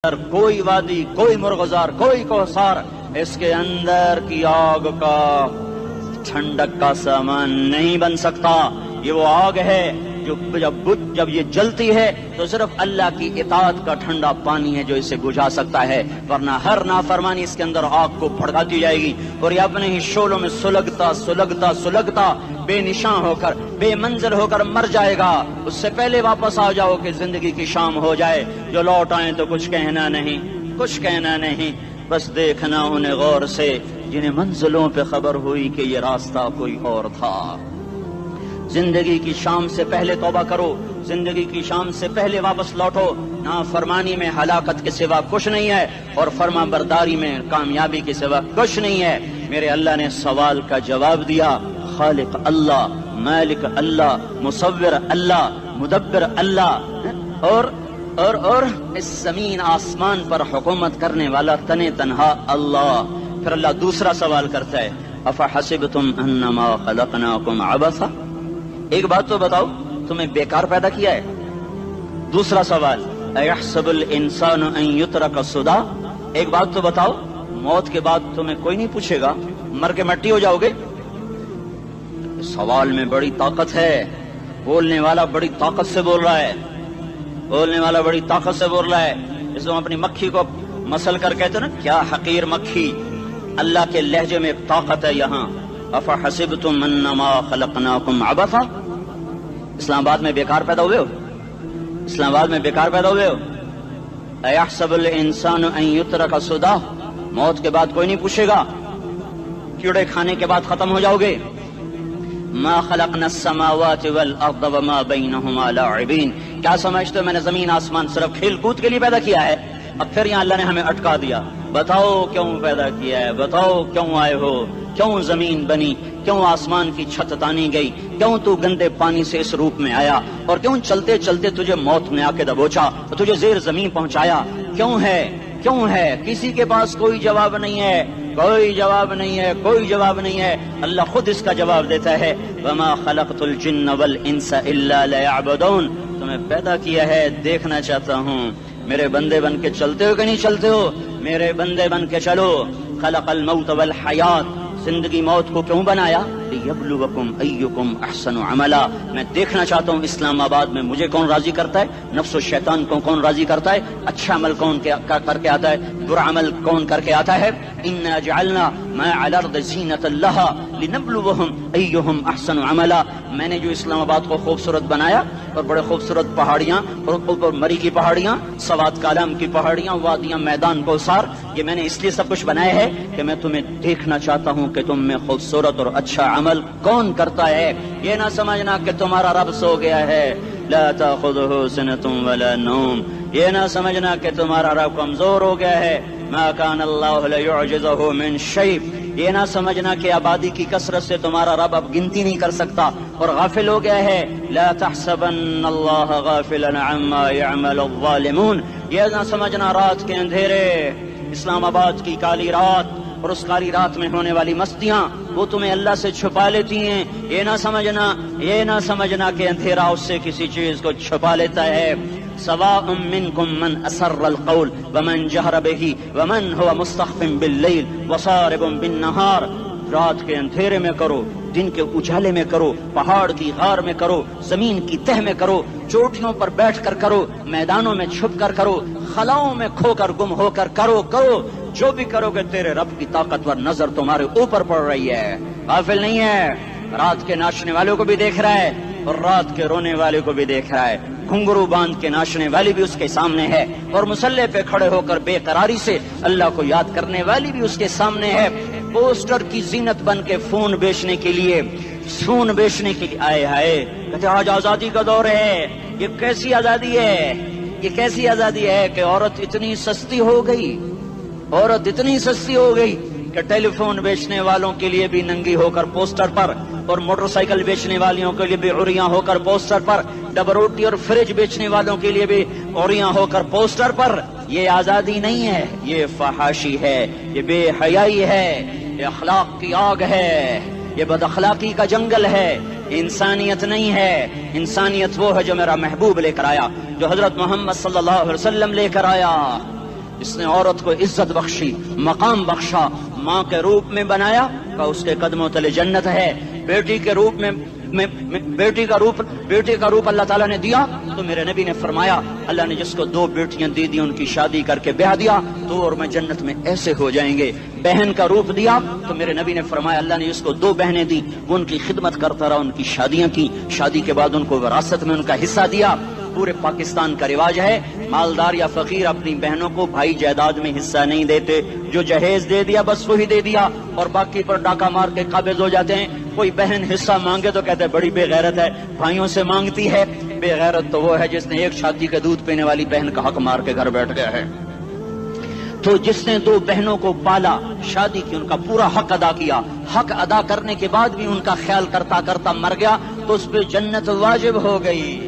کوئی وادی، کوئی مرغزار، کوئی کوثر اس کے اندر کی آگ کا ٹھنڈک کا سامان نہیں بن سکتا۔ یہ وہ آگ ہے جو جب یہ جلتی ہے تو صرف اللہ کی اطاعت کا ٹھنڈا پانی ہے جو اسے بجھا سکتا ہے، ورنہ ہر نافرمانی اس کے اندر آگ کو بھڑکاتی جائے گی اور یہ اپنے ہی شعلوں میں سلگتا بے نشاں ہو کر، بے منزل ہو کر مر جائے گا۔ اس سے پہلے واپس آ جاؤ کہ زندگی کی شام ہو جائے۔ جو لوٹ آئیں تو کچھ کہنا نہیں، بس دیکھنا انہیں غور سے جنہیں منزلوں پہ خبر ہوئی کہ یہ راستہ کوئی اور تھا۔ زندگی کی شام سے پہلے توبہ کرو، زندگی کی شام سے پہلے واپس لوٹو۔ نافرمانی میں ہلاکت کے سوا کچھ نہیں ہے اور فرما برداری میں کامیابی کے سوا کچھ نہیں ہے۔ میرے اللہ نے سوال کا جواب دیا، خالق اللہ، مالک اللہ، مصور اللہ، مدبر اللہ اور اس زمین آسمان پر حکومت کرنے والا تنے تنہا اللہ۔ پھر اللہ دوسرا سوال کرتا ہے، افحسبتم انما خلقناکم عبثا، ایک بات تو بتاؤ تمہیں بیکار پیدا کیا ہے؟ دوسرا سوال، ایحسب الانسان ان یترک سدی، ایک بات تو بتاؤ موت کے بعد تمہیں کوئی نہیں پوچھے گا، مر کے مٹی ہو جاؤ گے؟ سوال میں بڑی طاقت ہے، بولنے والا بڑی طاقت سے بول رہا ہے، اس کو اپنی مکھی کو مسل کر کہتے ہیں نا، کیا حقیر مکھی، اللہ کے لہجے میں ایک طاقت ہے یہاں۔ افحسبتم انما خلقناکم عبثا، اسلام آباد میں بیکار پیدا ہوئے ہو؟ ایحسب الانسان ان یترک سدی، موت کے بعد کوئی نہیں پوچھے گا، کیڑے کھانے کے بعد ختم ہو جاؤ گے؟ ما خلقنا السماوات والارض وما بینہما لاعبین، کیا سمجھتے ہو میں نے زمین آسمان صرف کھیل کود کے لیے پیدا کیا ہے؟ اب پھر یہاں اللہ نے ہمیں اٹکا دیا، بتاؤ کیوں پیدا کیا ہے، بتاؤ کیوں آئے ہو، کیوں زمین بنی، کیوں آسمان کی چھت تانی گئی، کیوں تو گندے پانی سے اس روپ میں آیا، اور کیوں چلتے چلتے تجھے موت نے آ کے دبوچا اور تجھے زیر زمین پہنچایا، کیوں ہے؟ کسی کے پاس کوئی جواب نہیں ہے، اللہ خود اس کا جواب دیتا ہے، وما خلقت الجن والانس الا لیعبدون، تمہیں پیدا کیا ہے دیکھنا چاہتا ہوں میرے بندے بن کے چلتے ہو کہ نہیں چلتے ہو، میرے بندے بن کے چلو۔ خلق الموت والحیات، زندگی موت کو کیوں بنایا؟ لیبلوکم ایکم احسن عملا، میں دیکھنا چاہتا ہوں اسلام آباد میں مجھے کون راضی کرتا ہے، نفس و شیطان کو کون راضی کرتا ہے، اچھا عمل کون کر کے آتا ہے، برا عمل کون کر کے آتا ہے۔ انا جعلنا ما علی الارض زینۃ لها لنبلوہم ایہم احسن عملا، میں نے جو اسلام آباد کو خوبصورت بنایا اور بڑے خوبصورت پہاڑیاں اور اوپر مری کی پہاڑیاں، سوات کالام کی پہاڑیاں، وادیاں، میدان کوثر، یہ میں نے اس لیے سب کچھ بنایا ہے کہ میں تمہیں دیکھنا چاہتا ہوں کہ تم میں خوبصورت اور اچھا عمل کون کرتا ہے۔ یہ نہ سمجھنا کہ تمہارا رب سو گیا ہے، لا تاخذہ سنۃ ولا نوم، یہ نہ سمجھنا کہ تمہارا رب کمزور ہو گیا ہے، ما کان اللہ لیعجزہ من شیء، یہ نہ سمجھنا کہ آبادی کی کثرت سے تمہارا رب اب گنتی نہیں کر سکتا اور غافل ہو گیا ہے، لا تحسبن اللہ غافلا عما يعمل الظالمون، یہ نہ سمجھنا رات کے اندھیرے، اسلام آباد کی کالی رات اور اس کالی رات میں ہونے والی مستیاں وہ تمہیں اللہ سے چھپا لیتی ہیں، یہ نہ سمجھنا کہ اندھیرا اس سے کسی چیز کو چھپا لیتا ہے۔ سواء منکم من اسر القول ومن جہر بہ ومن هو مستخف باللیل وصارب بالنہار، رات کے اندھیرے میں کرو، دن کے اجالے میں کرو، پہاڑ کی غار میں کرو، زمین کی تہ میں کرو، چوٹیوں پر بیٹھ کر کرو، میدانوں میں چھپ کر کرو، خلاؤں میں کھو کر گم ہو کر کرو، جو بھی کرو گے تیرے رب کی طاقتور نظر تمہارے اوپر پڑ رہی ہے، غافل نہیں ہے، رات کے ناچنے والوں کو بھی دیکھ رہا ہے اور رات کے رونے والے کو بھی دیکھ رہا ہے، گھنگرو باندھ کے ناچنے والی بھی اس کے سامنے ہے اور مسلح پہ کھڑے ہو کر بے قراری سے اللہ کو یاد کرنے والی بھی اس کے سامنے ہے۔ پوسٹر کی زینت بن کے فون بیچنے کے لیے آئے ہائے کہتے آج آزادی کا دور ہے، یہ کیسی آزادی ہے کہ عورت اتنی سستی ہو گئی کہ ٹیلی فون بیچنے والوں کے لیے بھی ننگی ہو کر پوسٹر پر اور موٹر سائیکل بیچنے والیوں کے لیے بھی عریاں ہو کر پوسٹر پر، ڈبل روٹی اور فریج بیچنے والوں کے لیے بھی عریاں ہو کر پوسٹر پر۔ یہ آزادی نہیں ہے، یہ فحاشی ہے، یہ بے حیائی ہے، یہ اخلاق کی آگ ہے، یہ بد اخلاقی کا جنگل ہے، انسانیت نہیں ہے۔ انسانیت وہ ہے جو میرا محبوب لے کر آیا، جو حضرت محمد صلی اللہ علیہ وسلم لے کر آیا۔ اس نے عورت کو عزت بخشی، مقام بخشا، ماں کے روپ میں بنایا کہ اس کے قدموں تلے جنت ہے، بیٹی کے روپ میں بیٹی کا روپ اللہ تعالیٰ نے دیا تو میرے نبی نے فرمایا اللہ نے جس کو 2 بیٹیاں دی ان کی شادی کر کے بیاہ دیا تو اور میں جنت میں ایسے ہو جائیں گے۔ بہن کا روپ دیا تو میرے نبی نے فرمایا اللہ نے جس کو 2 بہنیں دی وہ ان کی خدمت کرتا رہا، ان کی شادیاں کی، شادی کے بعد ان کو وراثت میں ان کا حصہ دیا۔ پورے پاکستان کا رواج ہے مالدار یا فقیر اپنی بہنوں کو بھائی جائیداد میں حصہ نہیں دیتے، جو جہیز دے دیا بس وہی دے دیا اور باقی پر ڈاکہ مار کے قابض ہو جاتے ہیں۔ کوئی بہن حصہ مانگے تو کہتے ہیں بڑی بے غیرت ہے، بھائیوں سے مانگتی ہے۔ بے غیرت تو وہ ہے جس نے ایک چھاتی کا دودھ پینے والی بہن کا حق مار کے گھر بیٹھ گیا ہے۔ تو جس نے 2 بہنوں کو پالا، شادی کی، ان کا پورا حق ادا کیا، حق ادا کرنے کے بعد بھی ان کا خیال کرتا کرتا مر گیا تو اس پہ جنت واجب ہو گئی۔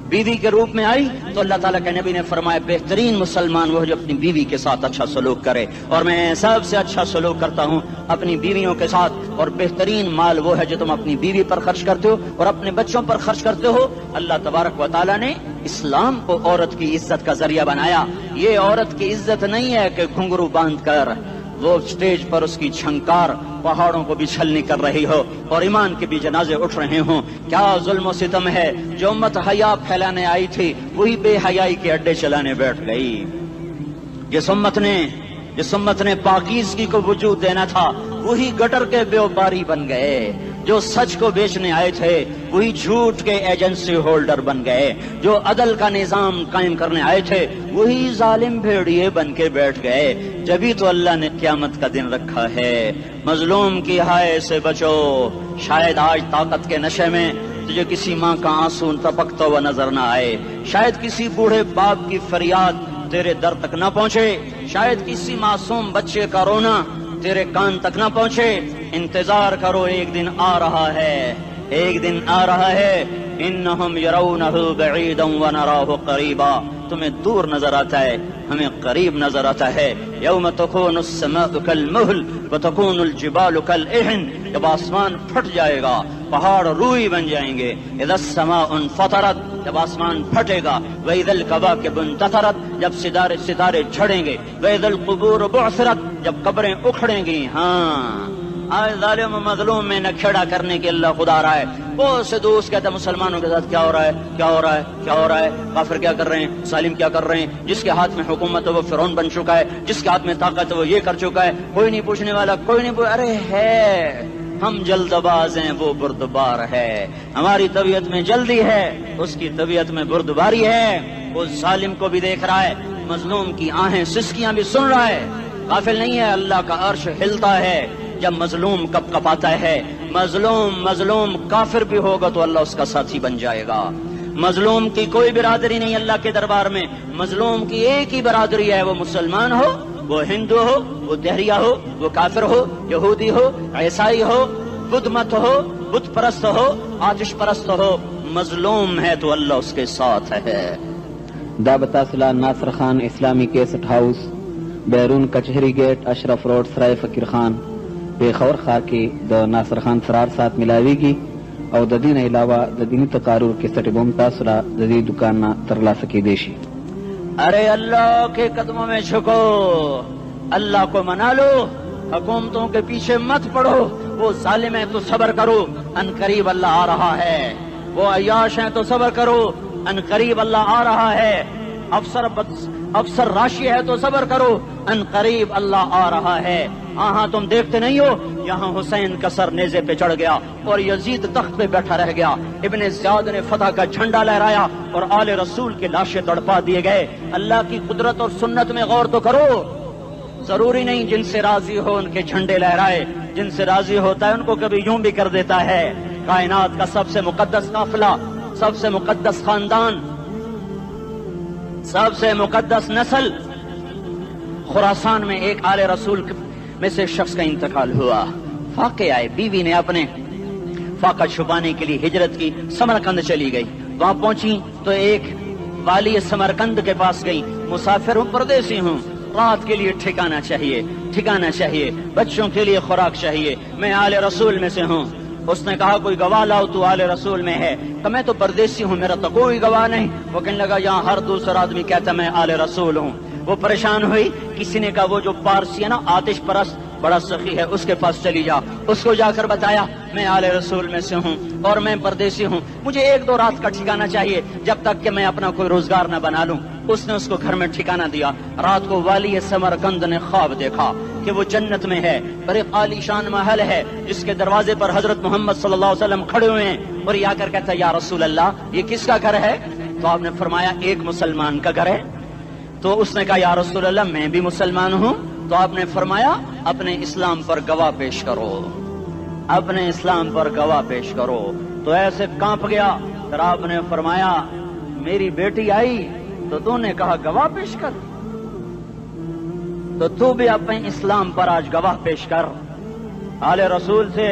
بیوی کے روپ میں آئی تو اللہ تعالیٰ کے نبی نے فرمایا بہترین مسلمان وہ جو اپنی بیوی کے ساتھ اچھا سلوک کرے، اور میں سب سے اچھا سلوک کرتا ہوں اپنی بیویوں کے ساتھ، اور بہترین مال وہ ہے جو تم اپنی بیوی پر خرچ کرتے ہو اور اپنے بچوں پر خرچ کرتے ہو۔ اللہ تبارک و تعالیٰ نے اسلام کو عورت کی عزت کا ذریعہ بنایا۔ یہ عورت کی عزت نہیں ہے کہ گھنگرو باندھ کر وہ اسٹیج پر اس کی چھنکار پہاڑوں کو بھی چھلنی کر رہی ہو اور ایمان کے بھی جنازے اٹھ رہے ہوں۔ کیا ظلم و ستم ہے، جو امت حیا پھیلانے آئی تھی وہی بے حیائی کے اڈے چلانے بیٹھ گئی۔ جس امت نے پاکیزگی کو وجود دینا تھا وہی گٹر کے بیوپاری بن گئے، جو سچ کو بیچنے آئے تھے وہی جھوٹ کے ایجنسی ہولڈر بن گئے، جو عدل کا نظام قائم کرنے آئے تھے وہی ظالم بھیڑیے بن کے بیٹھ گئے۔ جبھی تو اللہ نے قیامت کا دن رکھا ہے۔ مظلوم کی ہائے سے بچو، شاید آج طاقت کے نشے میں تجھے کسی ماں کا آنسو ٹپکتا ہوا نظر نہ آئے، شاید کسی بوڑھے باپ کی فریاد تیرے در تک نہ پہنچے، شاید کسی معصوم بچے کا رونا تیرے کان تک نہ پہنچے۔ انتظار کرو، ایک دن آ رہا ہے، ایک دن آ رہا ہے۔ انہم یرونہ بعیدا ونراہ قریبا، تمہیں دور نظر آتا ہے ہمیں قریب نظر آتا ہے۔ یوم تکون السماء کالمہل وتکون الجبال کالعہن، جب آسمان پھٹ جائے گا پہاڑ روئی بن جائیں گے۔ اذا السماء انفطرت، جب آسمان پھٹے گا۔ واذا الکواکب انتثرت، جب ستارے جھڑیں گے۔ واذا القبور بعثرت، جب قبریں اکھڑیں گی۔ ہاں آج ظالم و مظلوم میں نہ کھیڑا کرنے کے اللہ خدا رہا ہے۔ بہت سے دوست کہتے ہیں مسلمانوں کے ساتھ کیا ہو رہا ہے، کیا ہو رہا ہے، کیا ہو رہا ہے، کافر کیا کر رہے ہیں، ظالم کیا کر رہے ہیں، جس کے ہاتھ میں حکومت ہے وہ فرعون بن چکا ہے، جس کے ہاتھ میں طاقت ہے وہ یہ کر چکا ہے، کوئی نہیں پوچھنے والا، کوئی نہیں ارے ہے ہم جلد باز ہیں وہ بردبار ہے، ہماری طبیعت میں جلدی ہے اس کی طبیعت میں بردباری ہے۔ وہ ظالم کو بھی دیکھ رہا ہے، مظلوم کی آہیں سسکیاں بھی سن رہا ہے، غافل نہیں ہے۔ اللہ کا عرش ہلتا ہے جب مظلوم کپ کپاتا ہے۔ مظلوم کافر بھی ہوگا تو اللہ اس کا ساتھی بن جائے گا۔ مظلوم کی کوئی برادری نہیں اللہ کے دربار میں، مظلوم کی ایک ہی برادری ہے، وہ مسلمان ہو، وہ ہندو ہو، وہ دہریہ ہو، وہ کافر ہو، یہودی ہو، عیسائی ہو، بدھ مت ہو، بت پرست ہو، آتش پرست ہو، مظلوم ہے تو اللہ اس کے ساتھ ہے۔ دا بتاصلہ ناصر خان اسلامی کیسٹ ہاؤس، بیرون کچہری گیٹ، اشرف روڈ، سرائے فقیر خان، پیښور ښار کې د ناصر خان سرار سات ملاویږي او د دې نه علاوه د دیني تقارر کیسټ بم تاسو را د دې دکان نه ترلاسه کیدی شي۔ ارے اللہ کے قدموں میں جھکو، اللہ کو منا لو، حکومتوں کے پیچھے مت پڑو، وہ ظالم ہیں تو صبر کرو، ان قریب اللہ آ رہا ہے، وہ عیاش ہیں تو صبر کرو، ان قریب اللہ آ رہا ہے، افسر راشی ہے تو صبر کرو، ان قریب اللہ آ رہا ہے۔ ہاں تم دیکھتے نہیں ہو یہاں حسین کا سر نیزے پہ چڑھ گیا اور یزید تخت پہ بیٹھا رہ گیا، ابن زیاد نے فتح کا جھنڈا لہرایا اور آل رسول کے لاشیں تڑپا دیے گئے۔ اللہ کی قدرت اور سنت میں غور تو کرو، ضروری نہیں جن سے راضی ہو ان کے جھنڈے لہرائے، جن سے راضی ہوتا ہے ان کو کبھی یوں بھی کر دیتا ہے۔ کائنات کا سب سے مقدس قافلہ، سب سے مقدس خاندان، سب سے مقدس نسل، خراسان میں ایک آل رسول میں سے شخص کا انتقال ہوا۔ فاقے آئے، بیوی نے اپنے فاقہ چھپانے کے لیے ہجرت کی، سمرقند چلی گئی۔ وہاں پہنچی تو ایک والی سمرقند کے پاس گئی، مسافر ہوں، پردیسی ہوں، رات کے لیے ٹھکانا چاہیے، بچوں کے لیے خوراک چاہیے، میں آل رسول میں سے ہوں۔ اس نے کہا کوئی گواہ لاؤ تو آل رسول میں ہے، کہ میں تو پردیسی ہوں، میرا تو کوئی گواہ نہیں۔ وہ کہنے لگا یہاں ہر دوسرا آدمی کہتا میں آل رسول ہوں۔ وہ پریشان ہوئی، کسی نے کہا وہ جو پارسی ہے نا آتش پرست بڑا سخی ہے، اس کے پاس چلی جا۔ اس کو جا کر بتایا میں آل رسول میں سے ہوں اور میں پردیسی ہوں، مجھے 1-2 رات کا ٹھکانہ چاہیے جب تک کہ میں اپنا کوئی روزگار نہ بنا لوں۔ اس نے اس کو گھر میں ٹھکانہ دیا۔ رات کو والی سمرقند نے خواب دیکھا کہ وہ جنت میں ہے، بڑے عالی شان محل ہے، جس کے دروازے پر حضرت محمد صلی اللہ علیہ وسلم کھڑے ہوئے ہیں، اور یہ آ کر کہتا ہے یا رسول اللہ یہ کس کا گھر ہے؟ تو آپ نے فرمایا ایک مسلمان کا گھر ہے۔ تو اس نے کہا یا رسول اللہ میں بھی مسلمان ہوں۔ تو آپ نے فرمایا اپنے اسلام پر گواہ پیش کرو، اپنے اسلام پر گواہ پیش کرو۔ تو ایسے کانپ گیا۔ پھر آپ نے فرمایا میری بیٹی آئی تو تو نے کہا گواہ پیش کر، تو تو بھی اپنے اسلام پر آج گواہ پیش کر۔ آل رسول سے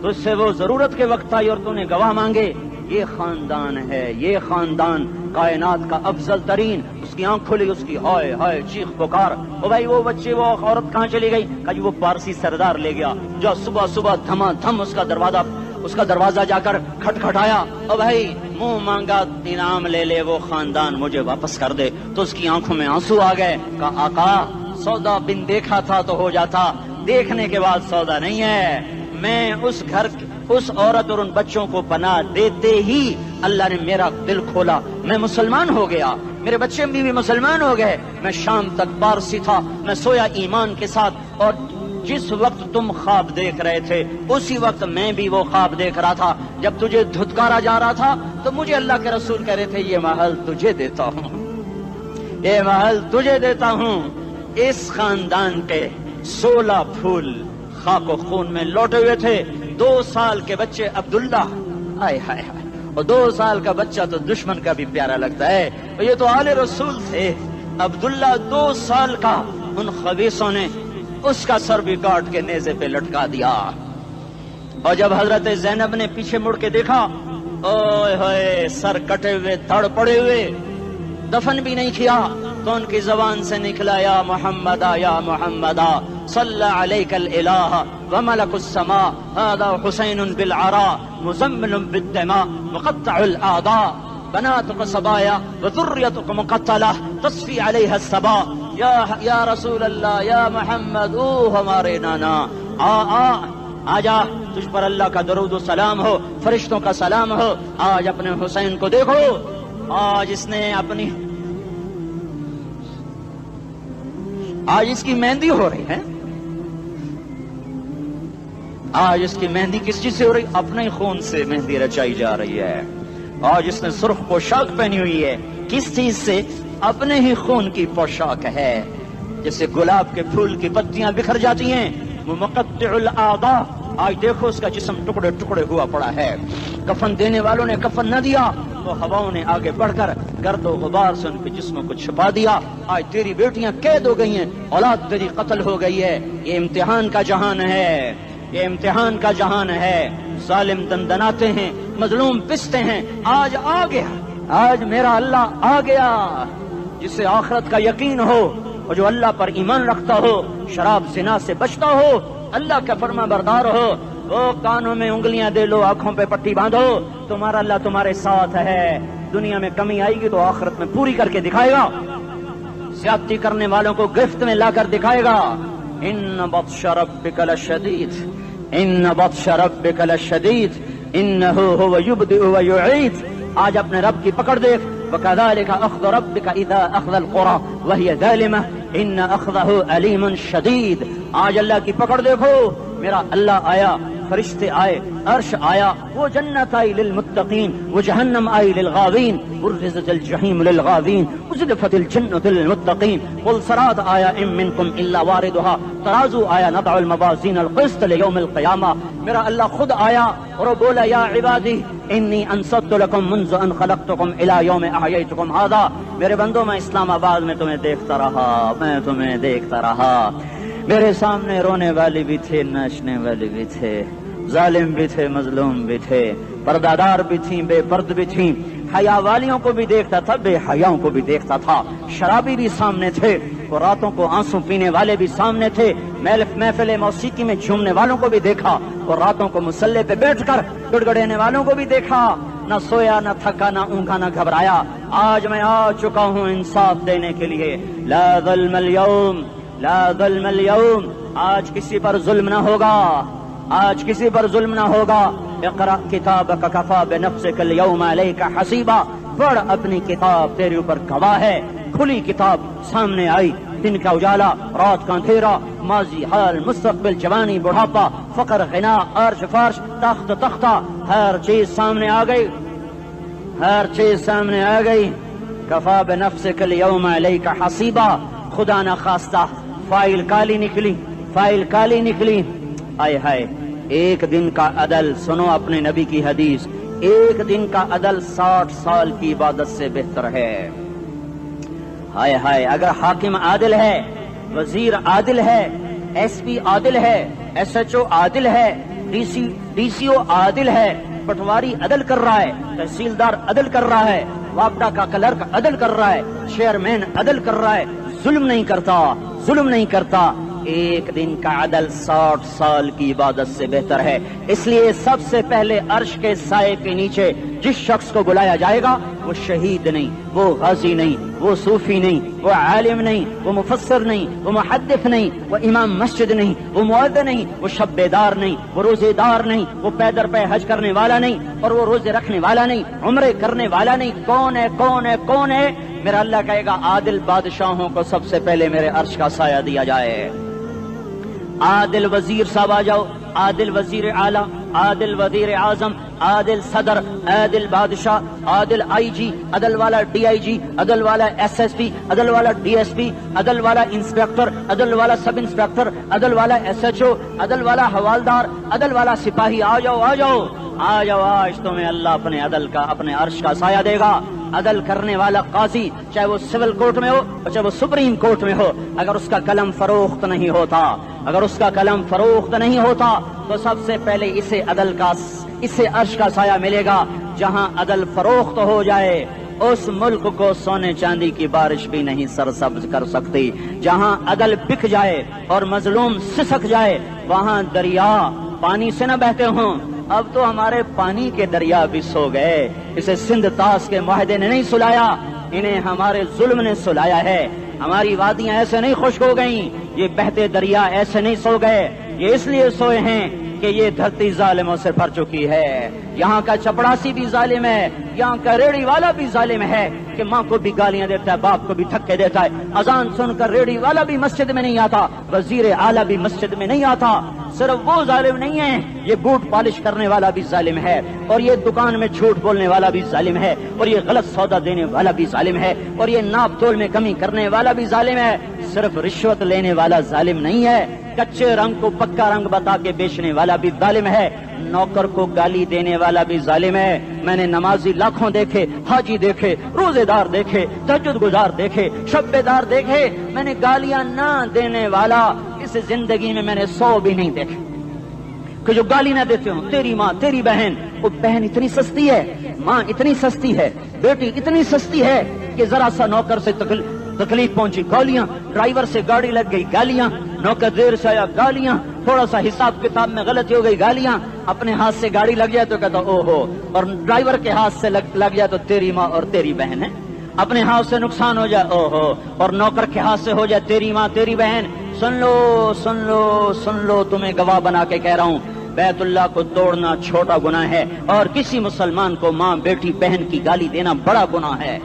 تجھ سے وہ ضرورت کے وقت آئی اور تو نے گواہ مانگے۔ یہ خاندان ہے، یہ خاندان کائنات کا افضل ترین۔ اس کی آنکھ کھلی، اس کی ہائے ہائے چیخ پکار، او بھائی وہ بچے وہ عورت کہاں چلی گئی؟ کہا جی وہ پارسی سردار لے گیا، جو صبح صبح دھما دھم اس کا دروازہ جا کر کھٹکھٹایا، او بھائی منہ مانگا انعام لے لے، وہ خاندان مجھے واپس کر دے۔ تو اس کی آنکھوں میں آنسو آ گئے۔ کہا آقا سودا بن دیکھا تھا تو ہو جاتا، دیکھنے کے بعد سودا نہیں ہے۔ میں اس گھر اس عورت اور ان بچوں کو پناہ دیتے ہی اللہ نے میرا دل کھولا، میں مسلمان ہو گیا، میرے بچے بھی مسلمان ہو گئے۔ میں شام تک پارسی تھا، میں سویا ایمان کے ساتھ، اور جس وقت تم خواب دیکھ رہے تھے اسی وقت میں بھی وہ خواب دیکھ رہا تھا۔ جب تجھے دھتکارا جا رہا تھا تو مجھے اللہ کے رسول کہہ رہے تھے یہ محل تجھے دیتا ہوں، یہ محل تجھے دیتا ہوں۔ اس خاندان کے 16 پھول خاک و خون میں لوٹے ہوئے تھے۔ 2 سال کے بچے عبداللہ، آئے ہائے ہائے، اور 2 سال کا بچہ تو دشمن کا بھی پیارا لگتا ہے، اور یہ تو آل رسول تھے۔ عبداللہ 2 سال کا، ان خبیثوں نے اس کا سر بھی کاٹ کے نیزے پہ لٹکا دیا۔ اور جب حضرت زینب نے پیچھے مڑ کے دیکھا، اوئے ہوئے سر کٹے ہوئے دھڑ پڑے ہوئے، دفن بھی نہیں کیا، تو ان کی زبان سے نکلا یا محمدہ یا محمدہ صلی علیک الالہ وملک السماء هذا حسین بالعراء مزمل بالدماء مقطع الاعداء بناتك صبايا وذريتك مقتلہ تصفی علیہ الصبا۔ یا رسول اللہ یا محمد، او ہمارے نانا، آ جا، تجھ پر اللہ کا درود و سلام ہو، فرشتوں کا سلام ہو۔ آج اپنے حسین کو دیکھو، آج اس نے آج اس کی مہندی ہو رہی ہے، آج اس کی مہندی کس چیز سے ہو رہی؟ اپنے خون سے مہندی رچائی جا رہی ہے۔ آج اس نے سرخ پوشاک پہنی ہوئی ہے، کس چیز سے؟ اپنے ہی خون کی پوشاک ہے۔ جیسے گلاب کے پھول کی پتیاں بکھر جاتی ہیں، وہ مقطع الاعضاء، آج دیکھو اس کا جسم ٹکڑے ٹکڑے ہوا پڑا ہے۔ کفن دینے والوں نے کفن نہ دیا تو ہواؤں نے آگے بڑھ کر گرد و غبار سے ان کے جسموں کو چھپا دیا۔ آج تیری بیٹیاں قید ہو گئی ہیں، اولاد تیری قتل ہو گئی ہے۔ یہ امتحان کا جہان ہے، یہ امتحان کا جہان ہے۔ ظالم دندناتے ہیں، مظلوم پستے ہیں۔ آج آ گیا، آج میرا اللہ آ گیا، جسے آخرت کا یقین ہو اور جو اللہ پر ایمان رکھتا ہو، شراب زنا سے بچتا ہو، اللہ کا فرما بردار ہو۔ وہ کانوں میں انگلیاں دے لو، آنکھوں پہ پٹی باندھو، تمہارا اللہ تمہارے ساتھ ہے۔ دنیا میں کمی آئے گی تو آخرت میں پوری کر کے دکھائے گا، زیادتی کرنے والوں کو گرفت میں لا کر دکھائے گا۔ ان بطش ربک لشدید، ان بطش ربک لشدید انہ هو یبدئ ویعید۔ آج اپنے رب کی پکڑ دیکھ، وکذالک اخذ ربک اذا اخذ القری وہی ظالمہ ان اخذہ علیم شدید۔ آج اللہ کی پکڑ دیکھو، میرا اللہ آیا، فرشتے آئے، عرش آیا، وہ جنت آئی للمتقین، وہ جہنم آئی للغاوین، برزت الجحیم للغاوین، ازلفت الجنت للمتقین، قل صراط آیا ام منکم الا واردها، ترازو آیا نضع الموازین القسط لیوم القیامہ۔ میرا اللہ خود آیا اور وہ بولا یا عبادی انی انصت لکم منذ ان خلقتکم الی یوم احییتکم ھذا۔ میرے بندوں، میں اسلام آباد میں تمہیں دیکھتا رہا، میں تمہیں دیکھتا رہا۔ میرے سامنے رونے والے بھی تھے، ناچنے والے بھی تھے، ظالم بھی تھے، مظلوم بھی تھے، پردادار بھی تھیں، بے پرد بھی تھیں، حیا والیوں کو بھی دیکھتا تھا، بے حیاؤں کو بھی دیکھتا تھا، شرابی بھی سامنے تھے، اور راتوں کو آنسو پینے والے بھی سامنے تھے، محفل موسیقی میں جھومنے والوں کو بھی دیکھا، اور راتوں کو مصلی پہ بیٹھ کر گڑگڑانے والوں کو بھی دیکھا۔ نہ سویا نہ تھکا نہ اونگا نہ گھبرایا. آج میں آ چکا ہوں انصاف دینے کے لیے. لا ظلم اليوم، لا ظلم اليوم. آج کسی پر ظلم نہ ہوگا، آج کسی پر ظلم نہ ہوگا. اقرأ کتابک کفا بنفسک اليوم علیک حسیبا. پڑھ اپنی کتاب، تیرے اوپر گواہ ہے. کھلی کتاب سامنے آئی، دن کا اجالا، رات کا اندھیرا، ماضی، حال، مستقبل، جوانی، بڑھاپا، فقر، غنا، عرش فرش، تخت تختہ، ہر چیز سامنے آ گئی، ہر چیز سامنے آ گئی. کفا بنفسک اليوم علیک حسیبا. خدا نہ خواستہ فائل کالی نکلی، فائل کالی نکلی. آئے ہائے، ایک دن کا عدل، سنو اپنے نبی کی حدیث، ایک دن کا عدل 60 سال کی عبادت سے بہتر ہے. ہائے ہائے، اگر حاکم عادل ہے، وزیر عادل ہے، ایس پی عادل ہے، ایس ایچ او عادل ہے، ڈی سی او عادل ہے، پٹواری عدل کر رہا ہے، تحصیلدار عدل کر رہا ہے، وابڈا کا کلرک عدل کر رہا ہے، چیئرمین عدل کر رہا ہے، ظلم نہیں کرتا، ظلم نہیں کرتا. ایک دن کا عدل 60 سال کی عبادت سے بہتر ہے. اس لیے سب سے پہلے عرش کے سائے کے نیچے جس شخص کو بلایا جائے گا وہ شہید نہیں، وہ غازی نہیں، وہ صوفی نہیں، وہ عالم نہیں، وہ مفسر نہیں، وہ محدث نہیں، وہ امام مسجد نہیں، وہ مؤذن نہیں، وہ شب بیدار نہیں، وہ روزے دار نہیں، وہ پیدر پہ حج کرنے والا نہیں، اور وہ روزے رکھنے والا نہیں، عمرے کرنے والا نہیں. کون ہے، کون ہے، کون ہے؟ میرا اللہ کہے گا عادل بادشاہوں کو سب سے پہلے میرے عرش کا سایہ دیا جائے. عادل وزیر صاحب آ جاؤ، عادل وزیر اعلیٰ، عادل وزیر اعظم، عادل صدر، عادل بادشاہ، عادل آئی جی، عدل والا ڈی آئی جی، عدل والا ایس ایس پی، عدل والا ڈی ایس پی، عدل والا انسپیکٹر، عدل والا سب انسپیکٹر، عدل والا ایس ایچ او، عدل والا حوالدار، عدل والا سپاہی. آ جاؤ آ جاؤ آ جاؤ، آج تمہیں اللہ اپنے عدل کا، اپنے عرش کا سایہ دے گا. عدل کرنے والا قاضی، چاہے وہ سول کورٹ میں ہو اور چاہے وہ سپریم کورٹ میں ہو، اگر اس کا قلم فروخت نہیں ہوتا، اگر اس کا قلم فروخت نہیں ہوتا تو سب سے پہلے اسے عدل کا، اسے عرش کا سایہ ملے گا. جہاں عدل فروخت ہو جائے اس ملک کو سونے چاندی کی بارش بھی نہیں سرسبز کر سکتی. جہاں عدل بک جائے اور مظلوم سسک جائے وہاں دریا پانی سے نہ بہتے ہوں. اب تو ہمارے پانی کے دریا بھی سو گئے. اسے سندھ طاس کے معاہدے نے نہیں سلایا، انہیں ہمارے ظلم نے سلایا ہے. ہماری وادیاں ایسے نہیں خشک ہو گئیں، یہ بہتے دریا ایسے نہیں سو گئے. یہ اس لیے سوئے ہیں کہ یہ دھرتی ظالموں سے بھر چکی ہے. یہاں کا چپڑاسی بھی ظالم ہے، یہاں کا ریڑھی والا بھی ظالم ہے کہ ماں کو بھی گالیاں دیتا ہے، باپ کو بھی دھکے دیتا ہے. اذان سن کر ریڑھی والا بھی مسجد میں نہیں آتا، وزیر اعلیٰ بھی مسجد میں نہیں آتا. صرف وہ ظالم نہیں ہے، یہ بوٹ پالش کرنے والا بھی ظالم ہے، اور یہ دکان میں جھوٹ بولنے والا بھی ظالم ہے، اور یہ غلط سودا دینے والا بھی ظالم ہے، اور یہ ناپ تول میں کمی کرنے والا بھی ظالم ہے. صرف رشوت لینے والا ظالم نہیں ہے، کچے رنگ کو پکا رنگ بتا کے بیچنے والا بھی ظالم ہے، نوکر کو گالی دینے والا بھی ظالم ہے. میں نے نمازی لاکھوں دیکھے، حاجی دیکھے، روزے دار دیکھے، تہجد گزار دیکھے، شب بیدار دیکھے، میں نے گالیاں نہ دینے والا اس زندگی میں نے 100 بھی نہیں دیکھے کہ جو گالی نہ دیتے ہوں. تیری ماں، تیری بہن، وہ بہن اتنی سستی ہے، ماں اتنی سستی ہے، بیٹی اتنی سستی ہے کہ ذرا سا نوکر سے تکلیف پہنچی گالیاں، ڈرائیور سے گاڑی لگ گئی گالیاں، نوکر دیر سے آیا گالیاں، تھوڑا سا حساب کتاب میں غلطی ہو گئی گالیاں، اپنے ہاتھ سے گاڑی لگ جائے تو کہتا او ہو، اور ڈرائیور کے ہاتھ سے لگ جائے تو تیری ماں اور تیری بہن ہے. اپنے ہاتھ سے نقصان ہو جائے او ہو، اور نوکر کے ہاتھ سے ہو جائے تیری ماں تیری بہن. سن لو سن لو سن لو، تمہیں گواہ بنا کے کہہ رہا ہوں، بیت اللہ کو توڑنا چھوٹا گناہ ہے اور کسی مسلمان کو ماں بیٹی بہن کی گالی دینا بڑا گناہ ہے.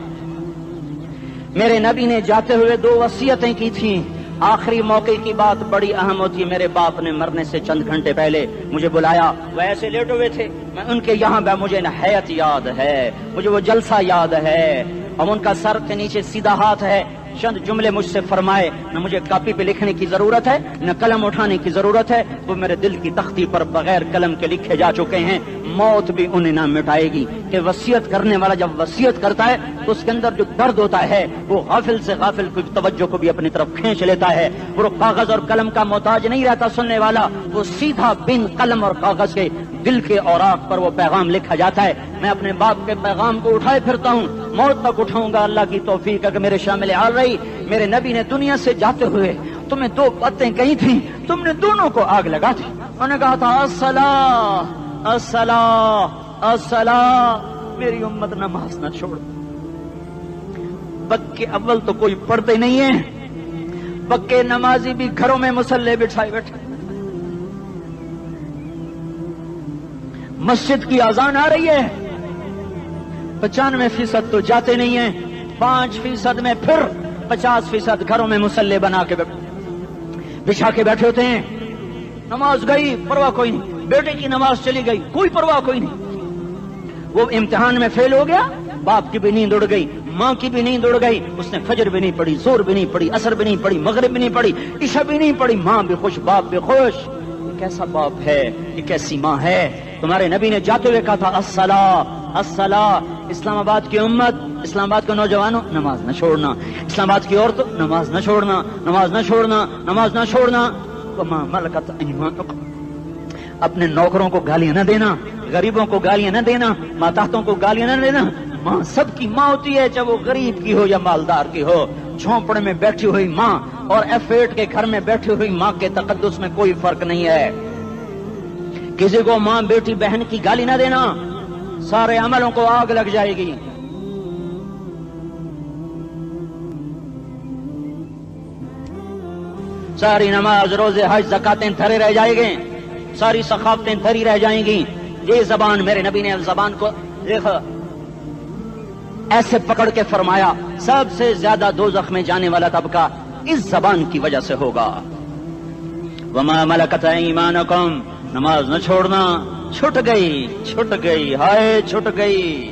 میرے نبی نے جاتے ہوئے 2 وصیتیں کی تھیں. آخری موقع کی بات بڑی اہم ہوتی ہے. میرے باپ نے مرنے سے چند گھنٹے پہلے مجھے بلایا، وہ ایسے لیٹے ہوئے تھے، میں ان کے یہاں مجھے نہایت یاد ہے، مجھے وہ جلسہ یاد ہے، اور ان کا سر کے نیچے سیدھا ہاتھ ہے. چند جملے مجھ سے فرمائے، نہ مجھے کاپی پہ لکھنے کی ضرورت ہے نہ قلم اٹھانے کی ضرورت ہے، وہ میرے دل کی تختی پر بغیر قلم کے لکھے جا چکے ہیں. موت بھی انہیں نہ مٹائے گی کہ وصیت کرنے والا جب وصیت کرتا ہے تو اس کے اندر جو درد ہوتا ہے وہ غافل سے غافل کی توجہ کو بھی اپنی طرف کھینچ لیتا ہے. وہ کاغذ اور قلم کا محتاج نہیں رہتا سننے والا، وہ سیدھا بن قلم اور کاغذ کے دل کے اوراق پر وہ پیغام لکھا جاتا ہے. میں اپنے باپ کے پیغام کو اٹھائے پھرتا ہوں، موت تک اٹھاؤں گا. اللہ کی توفیق ہے کہ میرے شامل حال رہی. میرے نبی نے دنیا سے جاتے ہوئے تمہیں 2 باتیں کہی تھیں، تم نے دونوں کو آگ لگا دی. انہوں نے کہا تھا الصلاۃ الصلاۃ الصلاۃ میری امت نماز نہ چھوڑ. پکے اول تو کوئی پڑھتے نہیں ہے، پکے نمازی بھی گھروں میں مصلے بٹھائے بیٹھے. مسجد کی اذان آ رہی ہے، 95% تو جاتے نہیں ہیں، 5% میں پھر 50% گھروں میں مصلے بنا کے بچھا کے بیٹھے ہوتے ہیں. نماز گئی پرواہ کوئی نہیں، بیٹے کی نماز چلی گئی کوئی پرواہ کوئی نہیں. وہ امتحان میں فیل ہو گیا، باپ کی بھی نیند اڑ گئی، ماں کی بھی نیند اڑ گئی، اس نے فجر بھی نہیں پڑھی، زور بھی نہیں پڑھی، عصر بھی نہیں پڑھی، مغرب بھی نہیں پڑھی، عشاء بھی نہیں پڑھی. ماں بھی خوش باپ بھی خوش. یہ کیسا باپ ہے، یہ کیسی ماں ہے. تمہارے نبی نے جاتے ہوئے کہا تھا الصلاۃ الصلاۃ. اسلام آباد کی امت، اسلام آباد کے نوجوانوں نماز نہ چھوڑنا، اسلام آباد کی عورتوں نماز نہ چھوڑنا، نماز نہ چھوڑنا، نماز نہ چھوڑنا. وما ملکت ایمانکم. اپنے نوکروں کو گالیاں نہ دینا، غریبوں کو گالیاں نہ دینا، ماتحتوں کو گالیاں نہ دینا. ماں سب کی ماں ہوتی ہے، چاہے وہ غریب کی ہو یا مالدار کی ہو. جھونپڑے میں بیٹھی ہوئی ماں اور F8 کے گھر میں بیٹھی ہوئی ماں کے تقدس میں کوئی فرق نہیں ہے. کسی کو ماں بیٹی بہن کی گالی نہ دینا، سارے عملوں کو آگ لگ جائے گی. ساری نماز روزے حج زکاتیں دھرے رہ جائیں گے، ساری ثقافتیں دھری رہ جائیں گی. یہ زبان، میرے نبی نے زبان کو دیکھا ایسے پکڑ کے فرمایا سب سے زیادہ دوزخ میں جانے والا طبقہ اس زبان کی وجہ سے ہوگا. وما ملکت ایمانکم. نماز نہ چھوڑنا. چھٹ گئی ہائے چھٹ گئی.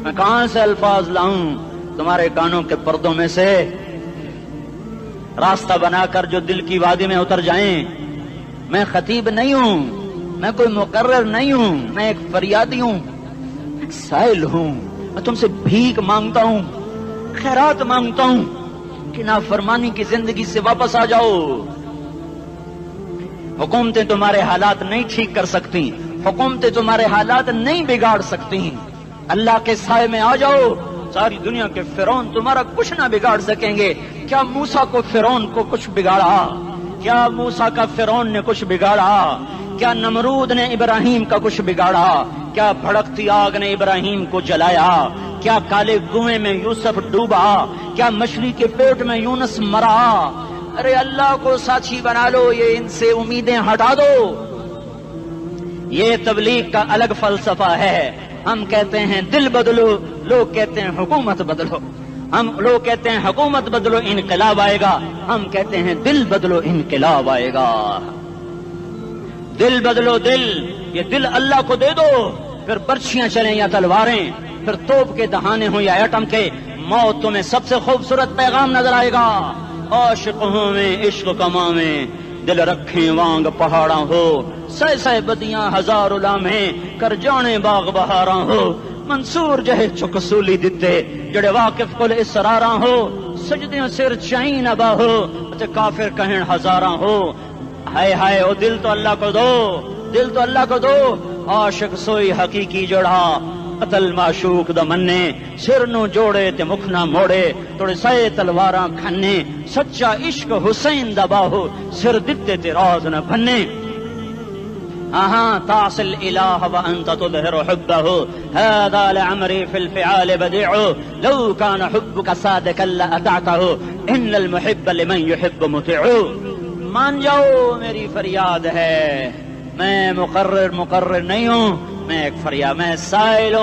میں کہاں سے الفاظ لاؤں تمہارے کانوں کے پردوں میں سے راستہ بنا کر جو دل کی وادی میں اتر جائیں. میں خطیب نہیں ہوں، میں کوئی مقرر نہیں ہوں، میں ایک فریادی ہوں، ایک سائل ہوں. میں تم سے بھیک مانگتا ہوں، خیرات مانگتا ہوں کہ نافرمانی کی زندگی سے واپس آ جاؤ. حکومتیں تمہارے حالات نہیں ٹھیک کر سکتی، حکومتیں تمہارے حالات نہیں بگاڑ سکتی. اللہ کے سائے میں آ جاؤ. ساری دنیا کے فرعون تمہارا کچھ نہ بگاڑ سکیں گے. کیا موسیٰ کو فرعون کو کچھ بگاڑا؟ کیا موسیٰ کا فرعون نے کچھ بگاڑا؟ کیا نمرود نے ابراہیم کا کچھ بگاڑا؟ کیا بھڑکتی آگ نے ابراہیم کو جلایا؟ کیا کالے کنویں میں یوسف ڈوبا؟ کیا مچھلی کے پیٹ میں یونس مرا؟ ارے اللہ کو ساتھی بنا لو، یہ ان سے امیدیں ہٹا دو. یہ تبلیغ کا الگ فلسفہ ہے. ہم کہتے ہیں دل بدلو، لوگ کہتے ہیں حکومت بدلو. لوگ کہتے ہیں حکومت بدلو انقلاب آئے گا، ہم کہتے ہیں دل بدلو انقلاب آئے گا. دل بدلو دل. یہ دل اللہ کو دے دو، پھر برچیاں چلیں یا تلواریں، پھر توپ کے دہانے ہوں یا ایٹم کے، موت تمہیں سب سے خوبصورت پیغام نظر آئے گا. عاشق ہوں میں عشق کما میں، دل رکھیں وانگ پہاڑاں ہو، سہ بدیاں ہزار لامہیں کر جانے باغ بہاراں ہو. منصور جہے چکسولی دتے جڑے واقف کل اسراراں ہو، سجدیاں سر چائیں نبا ہو تے کافر کہیں ہزاراں ہو. ہائے ہائے او دل تو اللہ کو دو، دل تو اللہ کو دو. عاشق سوئی حقیقی جڑا قتل معشوق دا مننے، سر نو جوڑے تے مکھ نہ موڑے، توڑے سائے تلواراں کھنے. سچا عشق حسین دا باہو، سر دتے تے راز نہ بھنے. تعصي الإله وأنت تظهر حبه، هذا لعمري في الفعال بديع، لو كان حبك صادقا لأطعته، إن المحب لمن يحب مطيع. مان جاؤ میری فریاد ہے، میں مقرر نہیں ہوں، میں ایک فریاد، میں سائل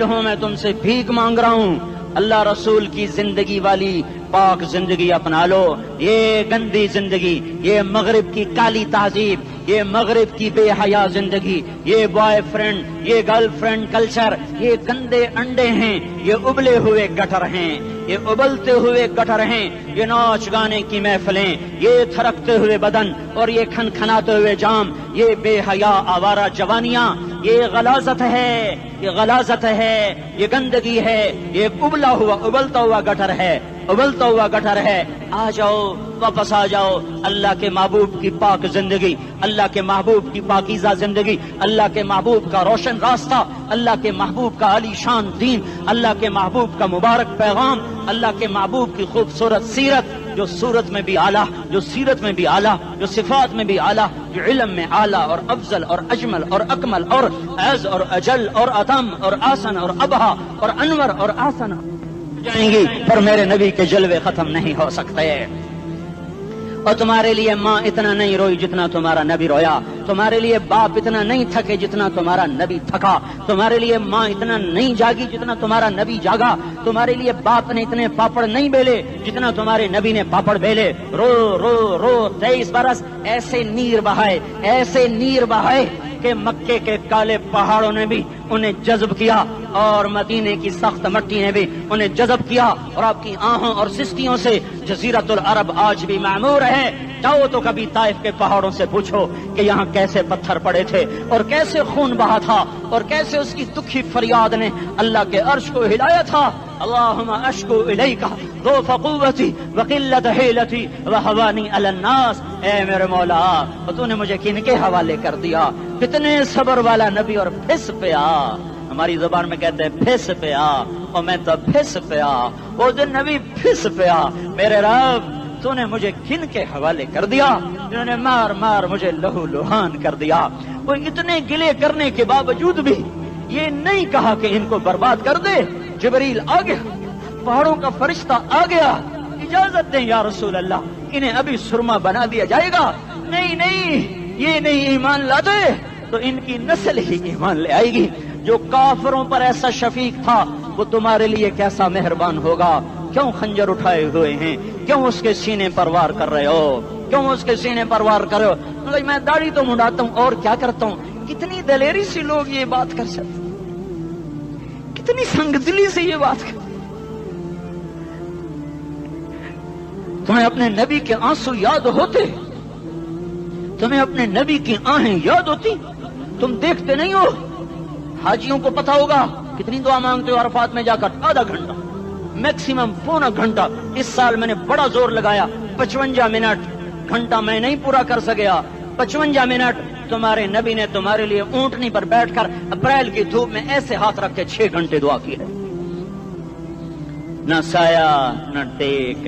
ہوں، میں تم سے بھیک مانگ رہا ہوں. اللہ رسول کی زندگی والی پاک زندگی اپنا لو. یہ گندی زندگی، یہ مغرب کی کالی تہذیب، یہ مغرب کی بے حیا زندگی، یہ بوائے فرینڈ، یہ گرل فرینڈ کلچر، یہ گندے انڈے ہیں، یہ ابلے ہوئے گٹر ہیں، یہ ابلتے ہوئے گٹر ہیں. یہ ناچ گانے کی محفلیں، یہ تھرکتے ہوئے بدن اور یہ کھنکھناتے ہوئے جام، یہ بے حیا آوارہ جوانیاں، یہ غلاظت ہے، یہ غلاظت ہے، یہ گندگی ہے، یہ ابلتا ہوا گٹر ہے، ابلتا ہوا گٹر ہے. آ جاؤ، واپس آ جاؤ. اللہ کے محبوب کی پاک زندگی، اللہ کے محبوب کی پاکیزہ زندگی، اللہ کے محبوب کا روشن راستہ، اللہ کے محبوب کا علی شان دین، اللہ کے محبوب کا مبارک پیغام، اللہ کے محبوب کی خوبصورت سیرت جو صورت میں بھی اعلیٰ، جو سیرت میں بھی اعلیٰ، جو صفات میں بھی اعلیٰ، جو علم میں اعلیٰ اور افضل اور اجمل اور اکمل اور اعز اور اجل اور اتم اور آسن اور ابہا اور انور اور آسن جائیں گی، پر میرے نبی کے جلوے ختم نہیں ہو سکتے۔ اور تمہارے لیے ماں اتنا نہیں روئی جتنا تمہارا نبی رویا، تمہارے لیے باپ اتنا نہیں تھکے جتنا تمہارا نبی تھکا، تمہارے لیے ماں اتنا نہیں جاگی جتنا تمہارا نبی جاگا، تمہارے لیے باپ نے اتنے پاپڑ نہیں بیلے جتنا تمہارے نبی نے پاپڑ بیلے۔ رو رو رو 23 برس ایسے نیر بہائے، ایسے نیر بہائے کہ مکے کے کالے پہاڑوں نے بھی انہیں جذب کیا اور مدینے کی سخت مٹی نے بھی انہیں جذب کیا، اور آپ کی آہوں اور سسکیوں سے جزیرت العرب آج بھی معمور ہے۔ جاؤ تو کبھی طائف کے پہاڑوں سے پوچھو کہ یہاں کیسے پتھر پڑے تھے اور کیسے خون بہا تھا اور کیسے اس کی دکھی فریاد نے اللہ کے عرش کو ہلایا تھا۔ اللہم اشکو الیک ضعف قوتی وقلت حیلتی وہوانی علی الناس، اے میرے مولا تو نے مجھے کن کے حوالے کر دیا، کتنے صبر والا نبی، اور پھس پیا، ہماری زبان میں کہتے ہیں پھس پیا، اور میں تو پھس پیا، وہ دن نبی پھس پیا، میرے رب تو نے مجھے کن کے حوالے کر دیا جنہوں نے مار مار مجھے لہو لہان کر دیا۔ وہ اتنے گلے کرنے کے باوجود بھی یہ نہیں کہا کہ ان کو برباد کر دے۔ جبریل آ گیا، پہاڑوں کا فرشتہ آ گیا، اجازت دیں یا رسول اللہ، انہیں ابھی سرما بنا دیا جائے گا۔ نہیں نہیں، یہ نہیں ایمان لاتے تو ان کی نسل ہی ایمان لے آئے گی۔ جو کافروں پر ایسا شفیق تھا وہ تمہارے لیے کیسا مہربان ہوگا۔ کیوں خنجر اٹھائے ہوئے ہیں، کیوں اس کے سینے پر وار کر رہے ہو، کیوں اس کے سینے پر وار کر رہے ہو؟ میں داڑھی تو منڈاتا ہوں اور کیا کرتا ہوں۔ کتنی دلیری سے لوگ یہ بات کر سکتے، کتنی سنگدلی سے یہ بات کر۔ تمہیں اپنے نبی کے آنسو یاد ہوتے، تمہیں اپنے نبی کی آہیں یاد ہوتی، تم دیکھتے نہیں ہو۔ حاجیوں کو پتا ہوگا کتنی دعا مانگتے ہو عرفات میں جا کر، آدھا گھنٹہ میکسیمم پونا گھنٹہ۔ اس سال میں نے بڑا زور لگایا، 55 منٹ، گھنٹہ میں نہیں پورا کر سکیا، 55 منٹ تمہارے نبی نے تمہارے لیے اونٹنی پر بیٹھ کر اپریل کی دھوپ میں ایسے ہاتھ رکھ کے 6 گھنٹے دعا کی ہے۔ نہ سایہ نہ ٹیک،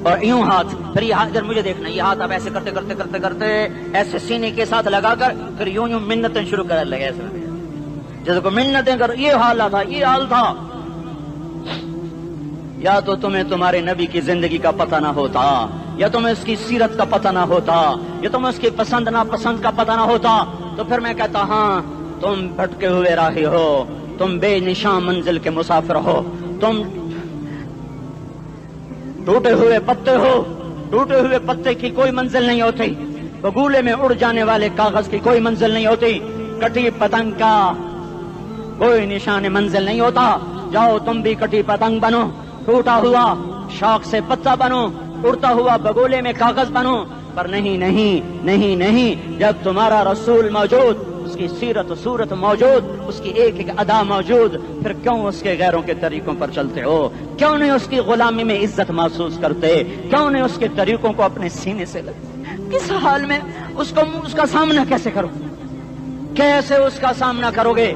اور یوں ہاتھ، پھر یہ ہاتھ ادھر مجھے دیکھنا، یہ ہاتھ آپ ایسے کرتے کرتے کرتے کرتے ایسے سینے کے ساتھ لگا کر پھر یوں یوں منتیں شروع کر لگے، ایسے جیسے کو منتیں کر۔ یہ حال تھا، یہ حال تھا۔ یا تو تمہیں تمہارے نبی کی زندگی کا پتہ نہ ہوتا، یا تمہیں اس کی سیرت کا پتہ نہ ہوتا، یا تمہیں اس کی پسند ناپسند کا پتہ نہ ہوتا، تو پھر میں کہتا ہاں تم بھٹکے ہوئے راہی ہو، تم بے نشان منزل کے مسافر ہو، تم ٹوٹے ہوئے پتے ہو، ٹوٹے ہوئے پتے کی کوئی منزل نہیں ہوتی، بگولے میں اڑ جانے والے کاغذ کی کوئی منزل نہیں ہوتی، کٹی پتنگ کا کوئی نشان منزل نہیں ہوتا۔ جاؤ تم بھی کٹی پتنگ بنو، ٹوٹا ہوا شاخ سے پتا بنو، اڑتا ہوا بگولے میں کاغذ بنو، پر نہیں نہیں نہیں نہیں، جب تمہارا رسول موجود، اس کی سیرت و صورت موجود، اس کی ایک ایک ادا موجود، پھر کیوں اس کے غیروں کے طریقوں پر چلتے ہو؟ کیوں نہیں اس کی غلامی میں عزت محسوس کرتے؟ کیوں نہیں اس کے طریقوں کو اپنے سینے سے لگتے؟ کس حال میں اس کا سامنا کیسے کرو، کیسے اس کا سامنا کرو گے؟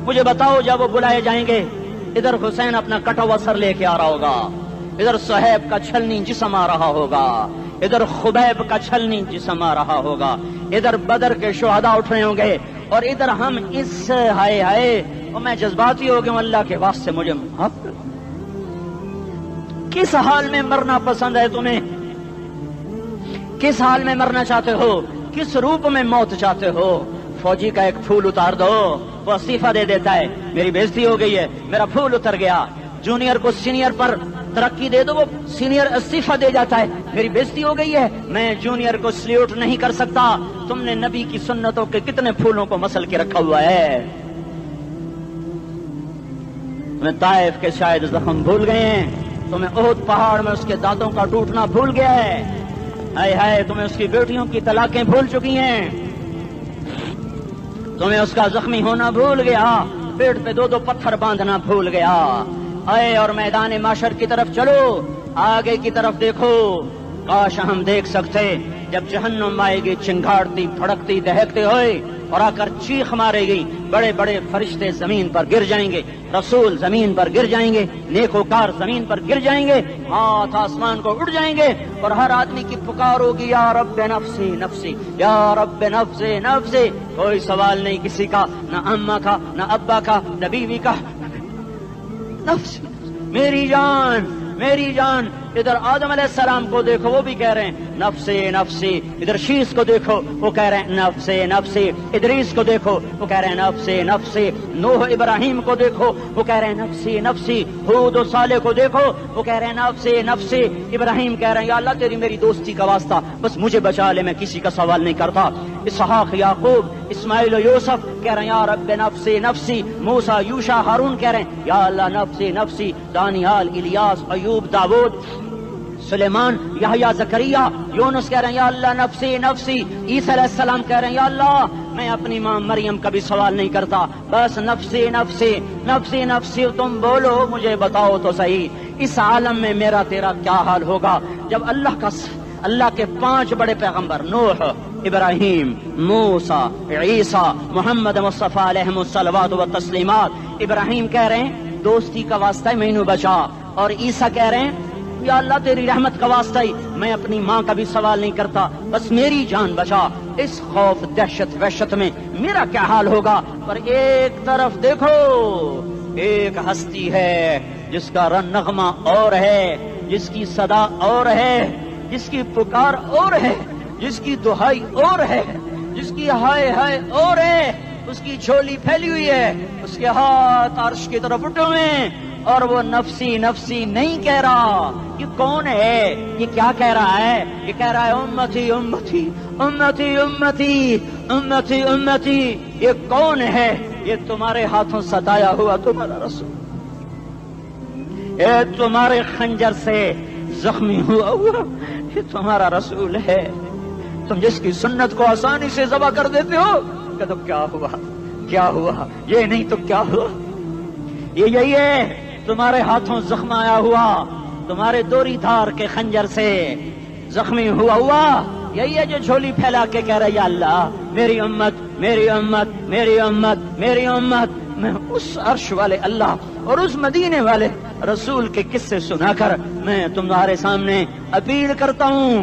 مجھے بتاؤ، جب وہ بلائے جائیں گے، ادھر حسین اپنا کٹا ہوا سر لے کے آ رہا ہوگا، ادھر صہیب کا چھلنی جسم آ رہا ہوگا، ادھر خبیب کا چھلنی جسم آ رہا ہوگا، ادھر بدر کے شہداء اٹھ رہے ہوں گے، اور ادھر ہم اس ہائے ہائے، اور میں جذباتی ہو گیا ہوں، اللہ کے واسطے مجھے معاف کر۔ کس حال میں مرنا پسند ہے تمہیں؟ کس حال میں مرنا چاہتے ہو؟ کس روپ میں موت چاہتے ہو؟ فوجی کا ایک پھول اتار دو، وہ استعفیٰ دے دیتا ہے، میری بےزتی ہو گئی ہے، میرا پھول اتر گیا۔ جونیئر کو سینئر پر ترقی دے دو، وہ سینئر استعفیٰ دے جاتا ہے، میری بےزتی ہو گئی ہے، میں جونیئر کو سلیوٹ نہیں کر سکتا۔ تم نے نبی کی سنتوں کے کتنے پھولوں کو مسل کے رکھا ہوا ہے؟ تمہیں طائف کے شاید زخم بھول گئے ہیں، تمہیں احد پہاڑ میں اس کے دانتوں کا ٹوٹنا بھول گیا ہے، ہائے ہائے تمہیں اس کی بیٹیوں کی طلاقیں بھول چکی ہیں، تمہیں اس کا زخمی ہونا بھول گیا، پیٹ پہ 2 پتھر باندھنا بھول گیا۔ آئے اور میدان معاشر کی طرف چلو، آگے کی طرف دیکھو، کاش ہم دیکھ سکتے جب جہنم آئے گی چنگاڑتی بھڑکتی دہکتے ہوئے اور آ کر چیخ مارے گی، بڑے بڑے فرشتے زمین پر گر جائیں گے، رسول زمین پر گر جائیں گے، نیکوکار زمین پر گر جائیں گے، ہاتھ آسمان کو اڑ جائیں گے، اور ہر آدمی کی پکار ہوگی یا رب نفسی نفسی، یا رب نفسی نفسی۔ کوئی سوال نہیں کسی کا، نہ اماں کا، نہ ابا کا، نہ بیوی کا، نفسی میری جان میری جان۔ ادھر آدم علیہ السلام کو دیکھو، وہ بھی کہہ رہے ہیں نفسی نفسی، ادھر شیش کو دیکھو وہ کہہ رہے ہیں نفسی نفسی، ادریس کو دیکھو وہ کہہ رہے ہیں نفسی نفسی، نوح ابراہیم کو دیکھو وہ کہہ رہے ہیں نفسی نفسی، ہود و صالح کو دیکھو وہ کہہ رہے ہیں نفسی نفسی، ابراہیم کہہ رہے ہیں یا اللہ تیری میری دوستی کا واسطہ بس مجھے بچا لے، میں کسی کا سوال نہیں کرتا۔ اسحاق یعقوب اسماعیل و یوسف کہہ رہے ہیں یا رب نفسی نفسی، موسیٰ یوشع ہارون کہہ رہے ہیں یا اللہ نفسی نفسی، دانیال الیاس ایوب داود سلیمان یحییٰ زکریا یونس کہہ رہے ہیں یا اللہ نفسی نفسی، عیسیٰ علیہ السلام کہہ رہے ہیں یا اللہ میں اپنی ماں مریم کا بھی سوال نہیں کرتا، بس نفسی نفسی نفسی نفسی، تم بولو مجھے بتاؤ تو صحیح اس عالم میں میرا تیرا کیا حال ہوگا جب اللہ کے 5 بڑے پیغمبر نوح، ابراہیم، موسیٰ، عیسیٰ، محمد مصطفیٰ علیہ الصلوات و تسلیمات۔ ابراہیم کہہ رہے ہیں دوستی کا واسطہ ہے مینوں بچا، اور عیسیٰ کہہ رہے ہیں یا اللہ تیری رحمت کا واسطہ ہی میں اپنی ماں کا بھی سوال نہیں کرتا، بس میری جان بچا۔ اس خوف دہشت وحشت میں میرا کیا حال ہوگا؟ پر ایک طرف دیکھو، ایک ہستی ہے جس کا نغمہ اور ہے، جس کی صدا اور ہے، جس کی پکار اور ہے، جس کی دہائی اور ہے، جس کی ہائے ہائے اور ہے، اس کی جھولی پھیلی ہوئی ہے، اس کے ہاتھ عرش کی طرف اٹھے ہوئے ہیں، اور وہ نفسی نفسی نہیں کہہ رہا۔ یہ کون ہے؟ یہ کیا کہہ رہا ہے؟ یہ کہہ رہا ہے امتی امتی امتی امتی امتی امتی۔ یہ کون ہے؟ یہ تمہارے ہاتھوں ستایا ہوا تمہارا رسول، یہ تمہارے خنجر سے زخمی ہوا یہ تمہارا رسول ہے۔ تم جس کی سنت کو آسانی سے ذبح کر دیتے ہو، کہ تو کیا ہوا کیا ہوا، یہ نہیں تو کیا ہوا؟ یہ یہی ہے تمہارے ہاتھوں زخم آیا ہوا، تمہارے دوری دھار کے خنجر سے زخمی ہوا، یہی ہے جو جھولی پھیلا کے کہہ رہا ہے یا اللہ میری امت میری امت میری امت میری امت۔ میں اس عرش والے اللہ اور اس مدینے والے رسول کے قصے سنا کر میں تمہارے سامنے اپیل کرتا ہوں